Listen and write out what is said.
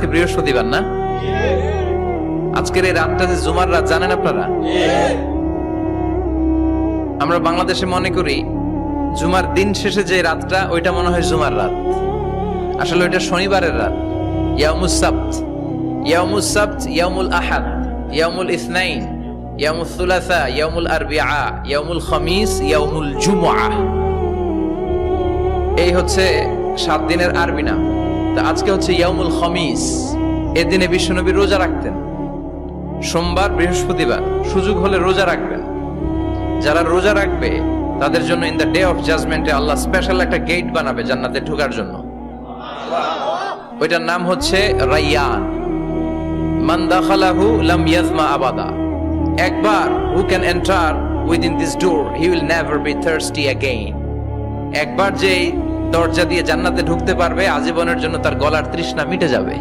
আজকে বৃহস্পতিবার না? আজকের এই রাতটা যে জুমার রাত, জানেন আপনারা? আমরা বাংলাদেশে মনে করি জুমার দিন শেষে যে রাতটা, ওইটা মনে হয় জুমার রাত। আসলে ওইটা শনিবারের রাত। ইয়াউমুস সাবত, ইয়াউমুস সাবত, ইয়াউমুল আহাদ, ইয়াউমুল ইসনাইন, ইয়াউমুল সুলাসা, ইয়াউমুল আরবিআ, ইয়াউমুল খামিস, ইয়াউমুল জুমআ। এই হচ্ছে 7 দিনের আরবি নাম। তা আজকে হচ্ছে ইয়াউমুল খামিস। এর দিনে বিশ্বনবী রোজা রাখতেন। সোমবার, বৃহস্পতিবার সুযোগ হলে রোজা রাখবেন। যারা রোজা রাখবে তাদের জন্য ইন দ্য ডে অফ জাজমেন্টে আল্লাহ স্পেশাল একটা গেট বানাবে জান্নাতে ঢোকার জন্য। ওইটার নাম হচ্ছে রাইয়ান। মান দাখালাহু লাম ইয়াজমা আবাদা। একবার who can enter within this door he will never be thirsty again. একবার যে দরজা দিয়ে জান্নাতে ঢুকতে পারবে, আজীবনের জন্য তার গলার তৃষ্ণা মিটে যাবে।